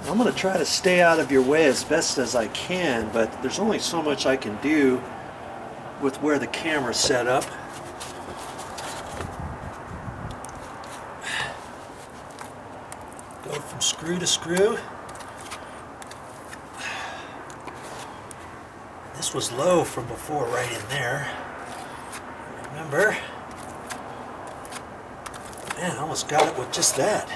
I'm going to try to stay out of your way as best as I can, but there's only so much I can do with where the camera's set up. Go from screw to screw. This was low from before, right in there. Remember? Man, I almost got it with just that.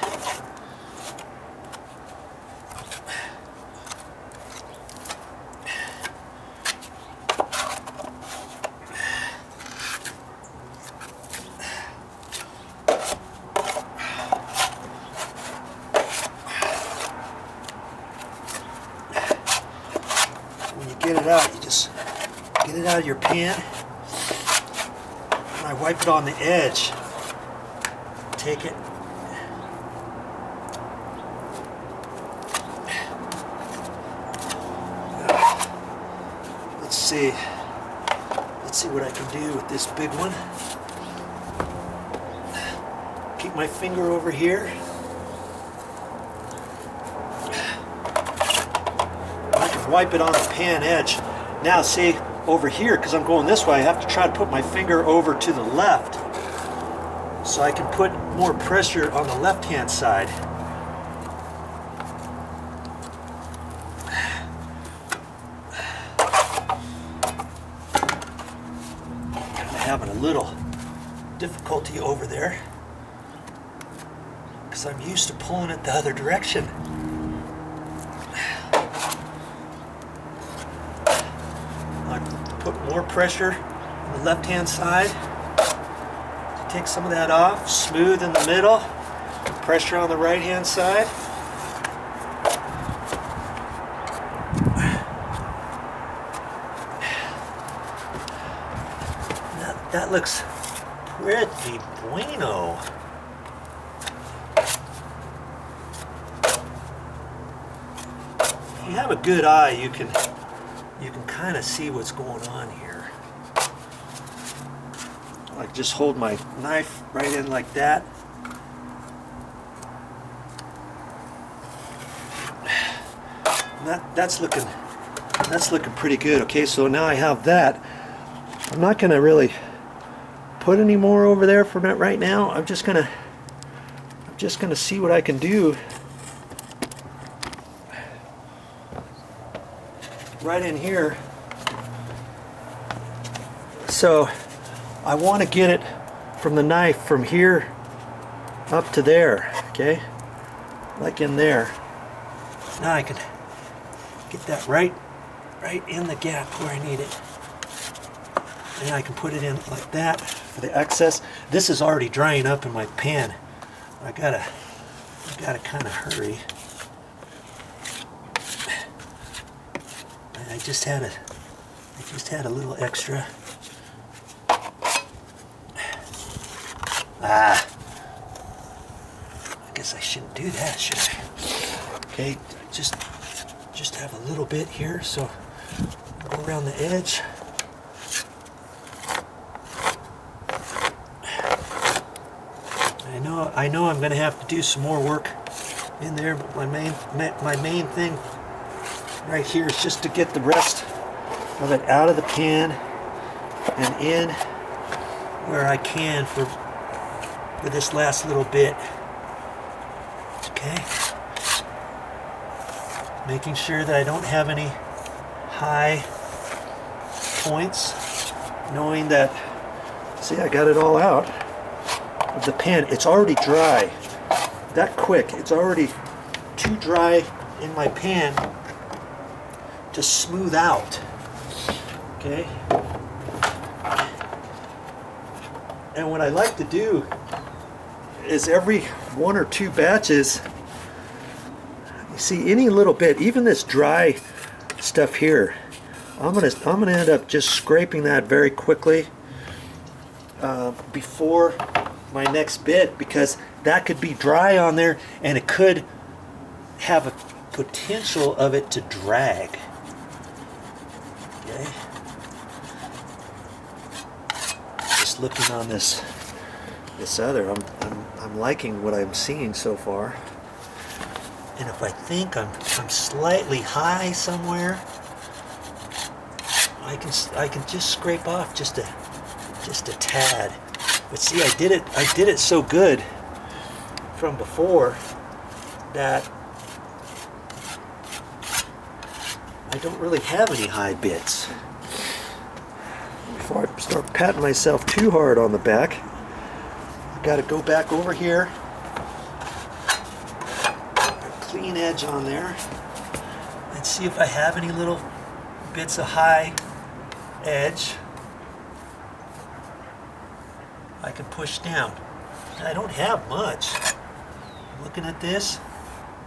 When you get it out, you just get it out of your pan. And I wipe it on the edge. Take it. Let's see. Let's see what I can do with this big one. Keep my finger over here. I can wipe it on the pan edge. Now see, over here, because I'm going this way, I have to try to put my finger over to the left so I can put more pressure on the left-hand side. I'm having a little difficulty over there because I'm used to pulling it the other direction. I put more pressure on the left-hand side. Take some of that off, smooth in the middle, pressure on the right hand side. That looks pretty bueno. If you have a good eye, you can kind of see what's going on here. Like just hold my knife right in like that. That's looking pretty good. Okay, so now I have that. I'm not gonna really put any more over there for that right now. I'm just gonna see what I can do right in here. So I want to get it from the knife from here up to there, okay? Like in there. Now I can get that right in the gap where I need it. And I can put it in like that for the excess. This is already drying up in my pan. I gotta kind of hurry. I just had a little extra. I guess I shouldn't do that, should I? Okay, just have a little bit here, so go around the edge. I know I'm going to have to do some more work in there, but my main thing right here is just to get the rest of it out of the pan and in where I can for this last little bit. Okay, making sure that I don't have any high points, knowing that, see, I got it all out of the pan. It's already dry that quick. It's already too dry in my pan to smooth out. Okay, and what I like to do is every 1 or 2 batches, you see any little bit, even this dry stuff here, I'm gonna end up just scraping that very quickly before my next bit, because that could be dry on there and it could have a potential of it to drag. Okay, just looking on this other, I'm liking what I'm seeing so far. And if I think I'm slightly high somewhere, I can just scrape off just a tad. But see, I did it so good from before that I don't really have any high bits. Before I start patting myself too hard on the back, I've got to go back over here, a clean edge on there, and see if I have any little bits of high edge I can push down. I don't have much. Looking at this,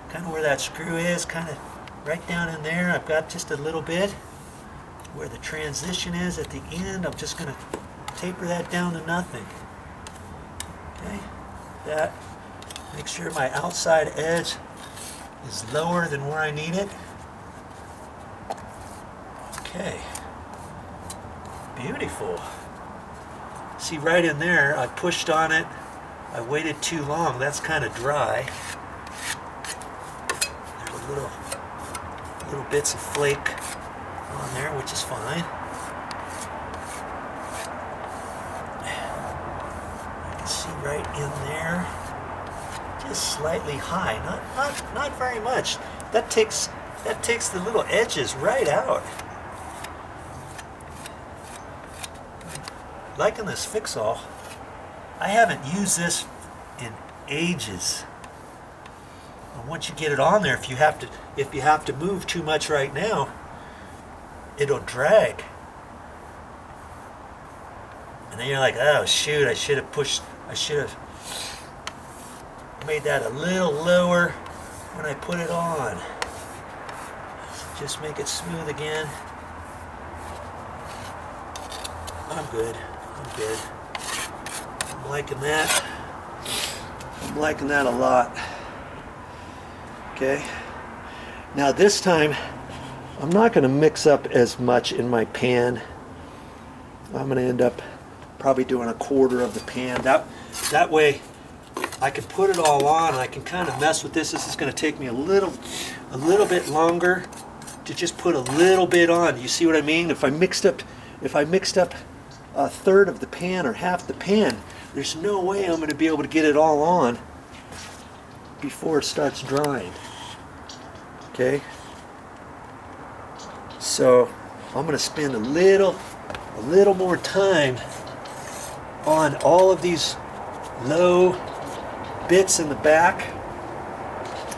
kind of where that screw is, kind of right down in there, I've got just a little bit. Where the transition is at the end, I'm just going to taper that down to nothing. Okay, that. Make sure my outside edge is lower than where I need it. Okay, beautiful. See, right in there, I pushed on it. I waited too long. That's kind of dry. There's little bits of flake on there, which is fine. I can see right in there, just slightly high, not very much. That takes the little edges right out. Liking this fix-all. I haven't used this in ages. And once you get it on there, if you have to move too much right now, it'll drag. And then you're like, oh shoot, I should have made that a little lower when I put it on. Just make it smooth again. I'm good. I'm liking that. I'm liking that a lot. Okay. Now this time, I'm not going to mix up as much in my pan. I'm going to end up probably doing a quarter of the pan. That way I can put it all on and I can kind of mess with this. This is going to take me a little bit longer to just put a little bit on. You see what I mean? If I mixed up a third of the pan or half the pan, there's no way I'm going to be able to get it all on before it starts drying. Okay? So I'm going to spend a little more time on all of these low bits in the back,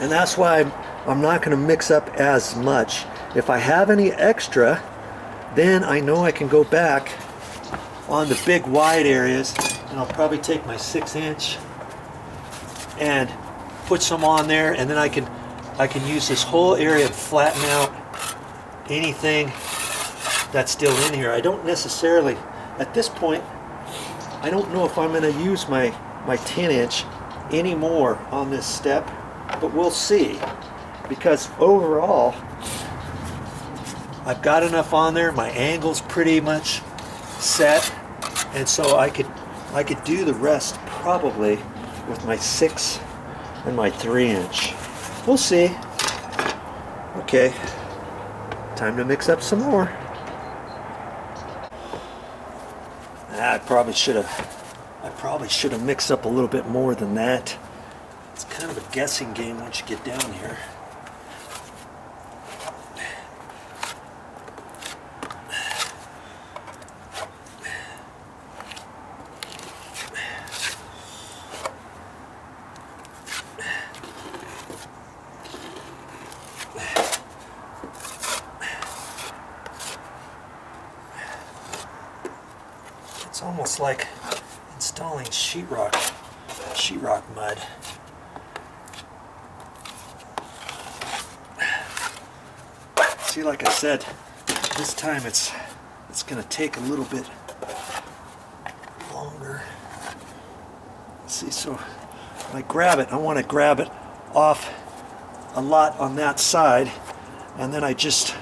and that's why I'm not going to mix up as much. If I have any extra, then I know I can go back on the big wide areas, and I'll probably take my 6-inch and put some on there, and then I can use this whole area to flatten out anything that's still in here. I don't necessarily, at this point, I don't know if I'm going to use my 10-inch anymore on this step, but we'll see, because overall I've got enough on there. My angle's pretty much set, and so I could do the rest probably with my 6 and my 3-inch. We'll see. Okay, time to mix up some more. I probably should have mixed up a little bit more than that. It's kind of a guessing game once you get down here. It's almost like installing sheetrock mud. See, like I said, this time it's going to take a little bit longer. See, so when I grab it, I want to grab it off a lot on that side, and then I just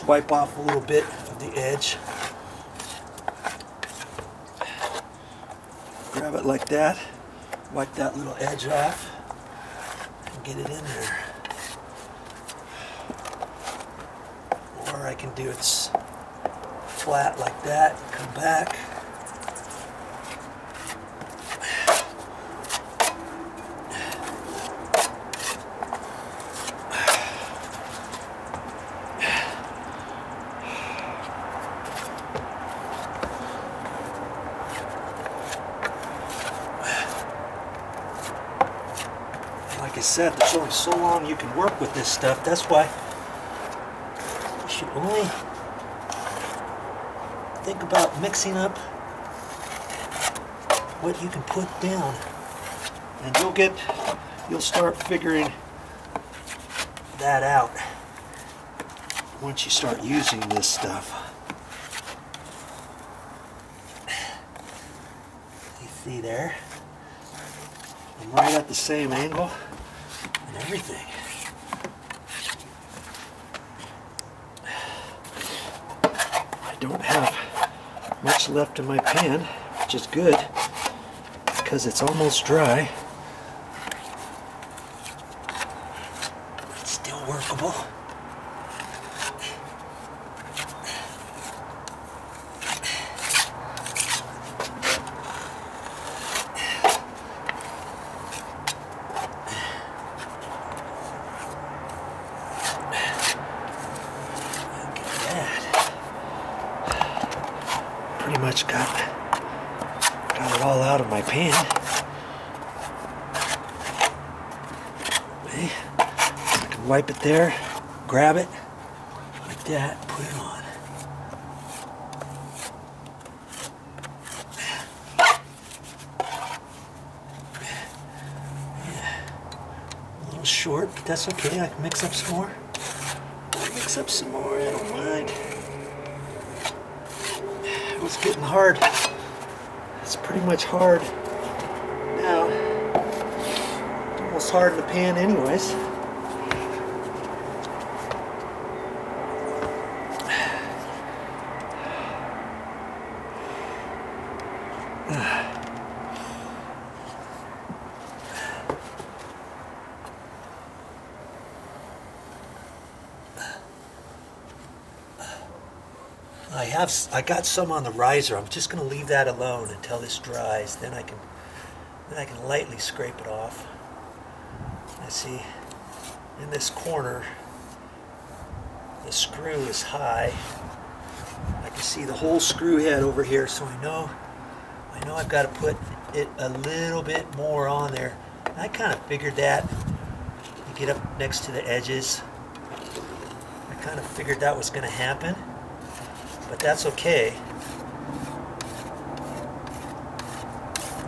wipe off a little bit of the edge. Grab it like that, wipe that little edge off, and get it in there. can do it's flat like that, come back. Like I said, there's only so long you can work with this stuff. That's why you should only think about mixing up what you can put down, and you'll start figuring that out once you start using this stuff. You see there? I'm right at the same angle and everything. I don't have much left in my pan, which is good because it's almost dry. It's still workable. Pretty much got it all out of my pan. Okay. I can wipe it there, grab it like that, put it on. Yeah. A little short, but that's okay. I can mix up some more. Mix up some more, I don't mind. It's getting hard. It's pretty much hard now. It's almost hard in the pan anyways. I got some on the riser. I'm just going to leave that alone until this dries. Then I can lightly scrape it off. I see in this corner the screw is high. I can see the whole screw head over here, so I know I've got to put it a little bit more on there. I kind of figured that. You get up next to the edges. I kind of figured that was going to happen. But that's okay,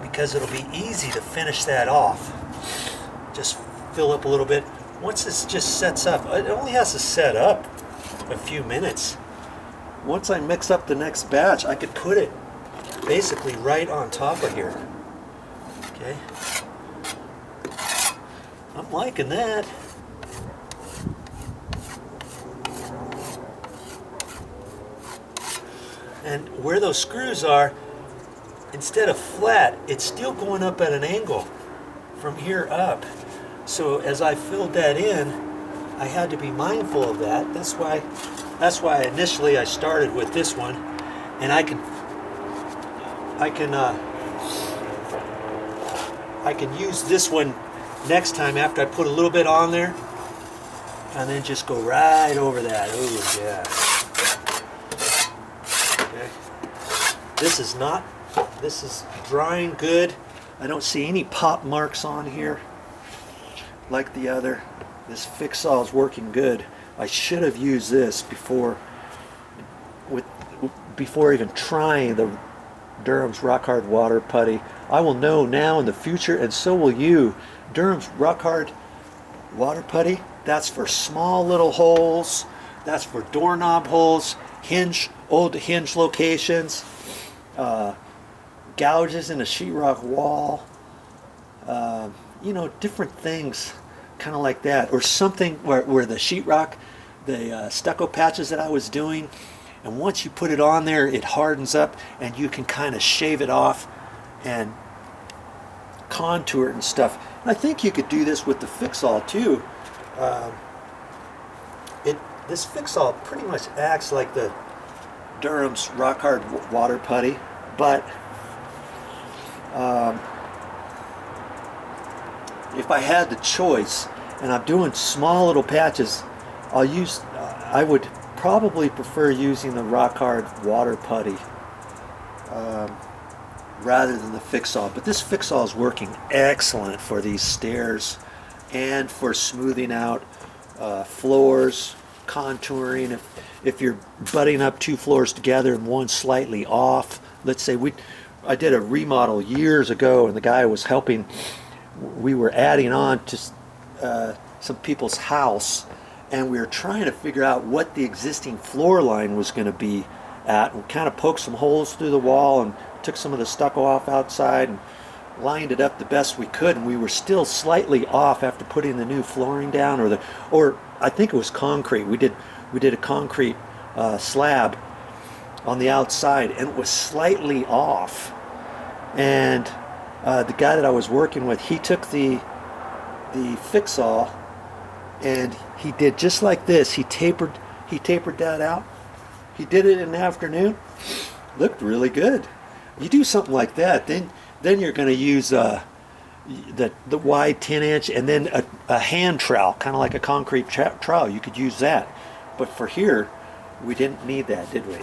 because it'll be easy to finish that off. Just fill up a little bit. Once this just sets up, it only has to set up a few minutes. Once I mix up the next batch, I could put it basically right on top of here. Okay. I'm liking that. And where those screws are, instead of flat, it's still going up at an angle from here up. So as I filled that in, I had to be mindful of that. That's why initially I started with this one, and I can use this one next time after I put a little bit on there, and then just go right over that. Oh yeah. This is drying good. I don't see any pop marks on here like the other. This fix-all is working good. I should have used this before even trying the Durham's Rock Hard Water Putty. I will know now in the future, and so will you. Durham's Rock Hard Water Putty, that's for small little holes. That's for doorknob holes, old hinge locations. Gouges in a sheetrock wall, different things kind of like that, or something where the sheetrock, the stucco patches that I was doing, and once you put it on there, it hardens up and you can kind of shave it off and contour it and stuff. And I think you could do this with the fix-all too. this fix-all pretty much acts like the Durham's rock hard water putty, but if I had the choice, and I'm doing small little patches, I would probably prefer using the rock hard water putty rather than the fix-all. But this fix-all is working excellent for these stairs and for smoothing out floors, contouring. If you're butting up two floors together and one slightly off, let's say I did a remodel years ago, and the guy was helping. We were adding on to some people's house, and we were trying to figure out what the existing floor line was going to be at, and kind of poked some holes through the wall and took some of the stucco off outside and lined it up the best we could, and we were still slightly off after putting the new flooring down, or I think it was concrete. We did a concrete slab on the outside, and it was slightly off. And the guy that I was working with, he took the fix-all and he did just like this. He tapered that out. He did it in the afternoon. Looked really good. You do something like that, then you're going to use the wide 10-inch and then a hand trowel, kind of like a concrete trowel. You could use that. But for here, we didn't need that, did we?